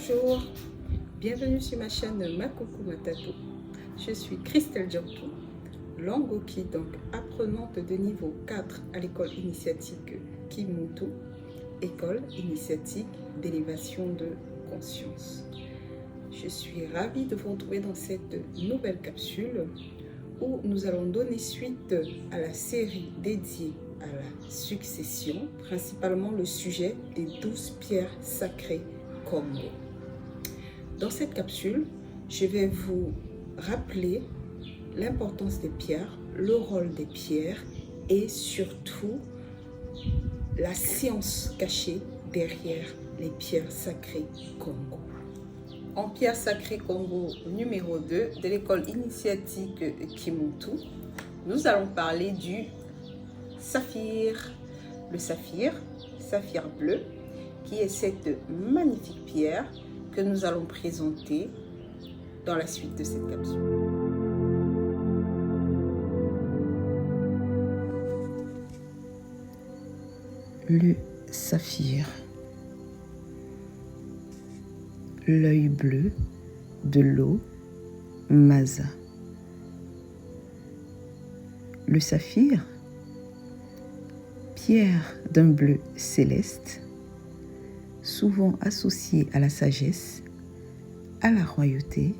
Bonjour, bienvenue sur ma chaîne Makoko Matato. Je suis Christelle Djantou, Langoki, donc apprenante de niveau 4 à l'école initiatique Kimuntu, école initiatique d'élévation de conscience. Je suis ravie de vous retrouver dans cette nouvelle capsule où nous allons donner suite à la série dédiée à la succession, principalement le sujet des 12 pierres sacrées Congo. Dans cette capsule, je vais vous rappeler l'importance des pierres, le rôle des pierres et surtout la science cachée derrière les pierres sacrées Congo. En pierre sacrée Congo numéro 2 de l'école initiatique Kimuntu, nous allons parler du saphir. Le saphir bleu, qui est cette magnifique pierre que nous allons présenter dans la suite de cette capsule. Le saphir, l'œil bleu de l'eau Masa. Le saphir, pierre d'un bleu céleste, souvent associée à la sagesse, à la royauté,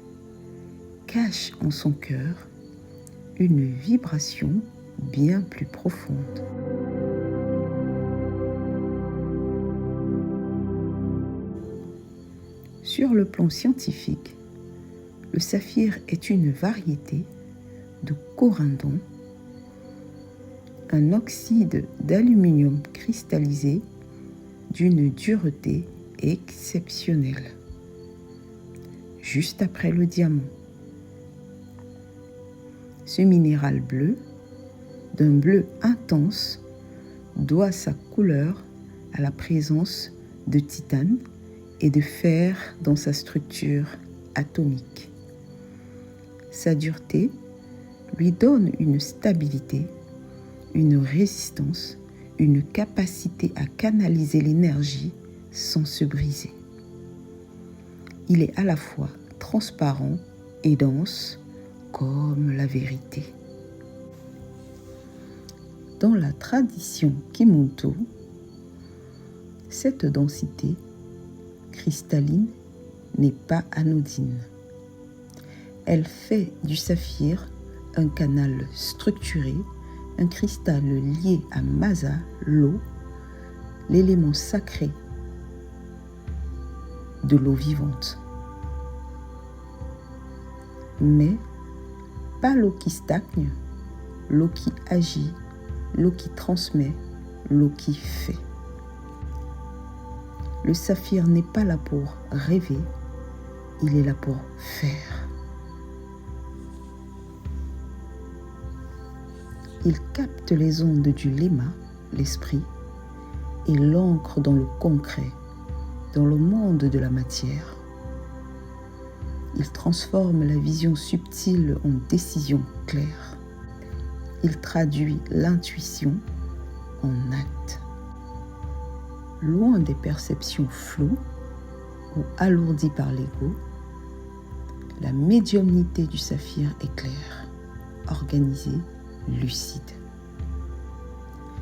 cache en son cœur une vibration bien plus profonde. Sur le plan scientifique, le saphir est une variété de corindon, un oxyde d'aluminium cristallisé d'une dureté exceptionnelle, juste après le diamant. Ce minéral bleu, d'un bleu intense, doit sa couleur à la présence de titane et de fer dans sa structure atomique. Sa dureté lui donne une stabilité, une résistance, une capacité à canaliser l'énergie sans se briser. Il est à la fois transparent et dense comme la vérité. Dans la tradition Kimuntu, cette densité cristalline n'est pas anodine. Elle fait du saphir un canal structuré, un cristal lié à Masa, l'eau, l'élément sacré de l'eau vivante. Mais pas l'eau qui stagne, l'eau qui agit, l'eau qui transmet, l'eau qui fait. Le saphir n'est pas là pour rêver, il est là pour faire. Il capte les ondes du Lema, l'esprit, et l'ancre dans le concret, dans le monde de la matière. Il transforme la vision subtile en décision claire. Il traduit l'intuition en acte. Loin des perceptions floues ou alourdies par l'ego, la médiumnité du saphir est claire, organisée, lucide.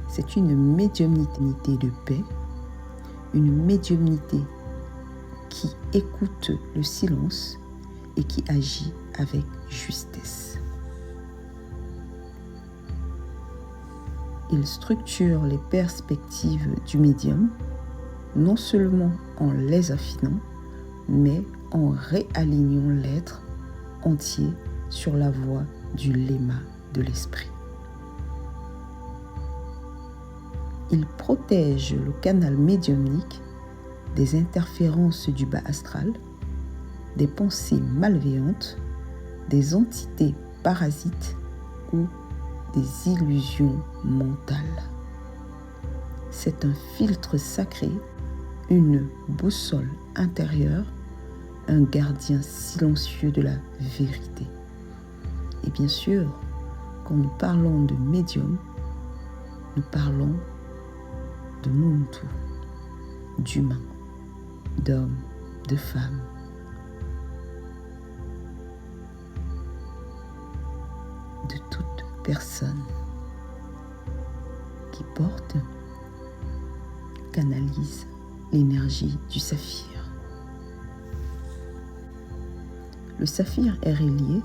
C'est une médiumnité de paix, une médiumnité qui écoute le silence et qui agit avec justesse. Il structure les perspectives du médium, non seulement en les affinant, mais en réalignant l'être entier sur la voie du Lema de l'esprit. Il protège le canal médiumnique des interférences du bas astral, des pensées malveillantes, des entités parasites ou des illusions mentales. C'est un filtre sacré, une boussole intérieure, un gardien silencieux de la vérité. Et bien sûr, quand nous parlons de médium, nous parlons de Muntu, d'humain, d'homme, de femme. De toute personne qui porte, canalise l'énergie du saphir. Le saphir est relié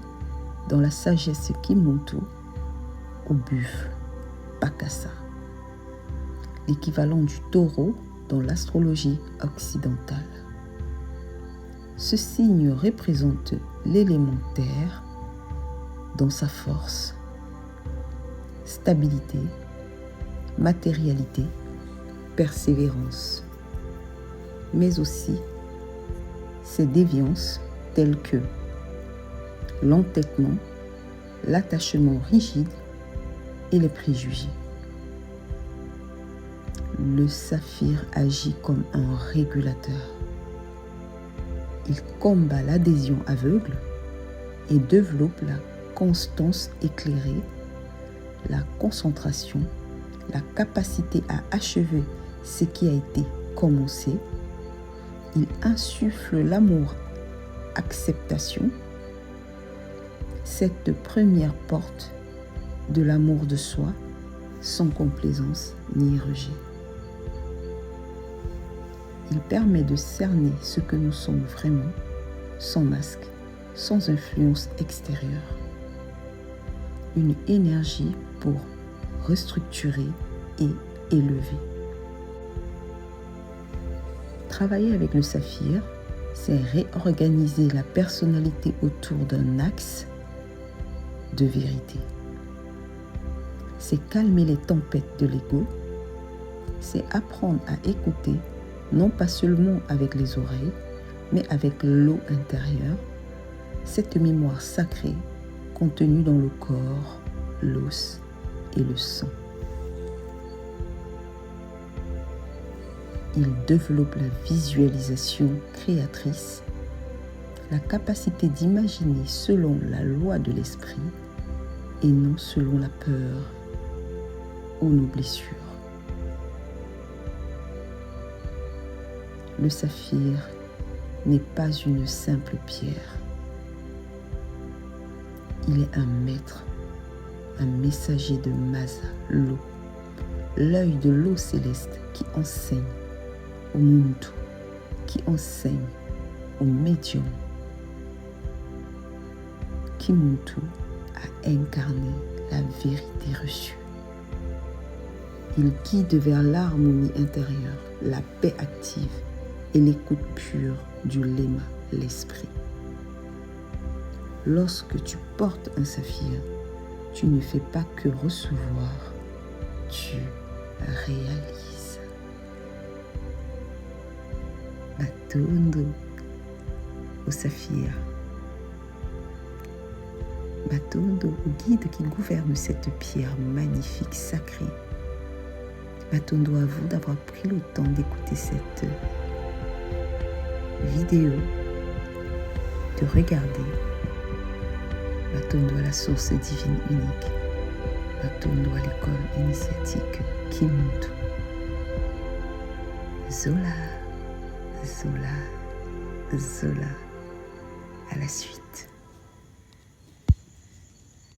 dans la sagesse Kimuntu au buffle Pakasa, l'équivalent du taureau dans l'astrologie occidentale. Ce signe représente l'élément terre dans sa force, stabilité, matérialité, persévérance, mais aussi ses déviances telles que l'entêtement, l'attachement rigide et les préjugés. Le saphir agit comme un régulateur. Il combat l'adhésion aveugle et développe la constance éclairée, la concentration, la capacité à achever ce qui a été commencé. Il insuffle l'amour, acceptation, cette première porte de l'amour de soi, sans complaisance ni rejet. Il permet de cerner ce que nous sommes vraiment, sans masque, sans influence extérieure. Une énergie pour restructurer et élever. Travailler avec le saphir, c'est réorganiser la personnalité autour d'un axe de vérité. C'est calmer les tempêtes de l'ego, c'est apprendre à écouter, non pas seulement avec les oreilles, mais avec l'eau intérieure, cette mémoire sacrée contenue dans le corps, l'os et le sang. Il développe la visualisation créatrice, la capacité d'imaginer selon la loi de l'esprit et non selon la peur ou nos blessures. Le saphir n'est pas une simple pierre. Il est un maître, un messager de Masa, l'eau, l'œil de l'eau céleste qui enseigne au Muntu, qui enseigne au médium. Kimuntu a incarné la vérité reçue. Il guide vers l'harmonie intérieure, la paix active et l'écoute pure du Lema, l'esprit. Lorsque tu portes un saphir, tu ne fais pas que recevoir, tu réalises. Batondo au saphir. Batondo au guide qui gouverne cette pierre magnifique, sacrée. Batondo à vous d'avoir pris le temps d'écouter cette vidéo, de regarder. Batondo à la source divine unique. Batondo à l'école initiatique Kimuntu. Zola, Zola, Zola. À la suite.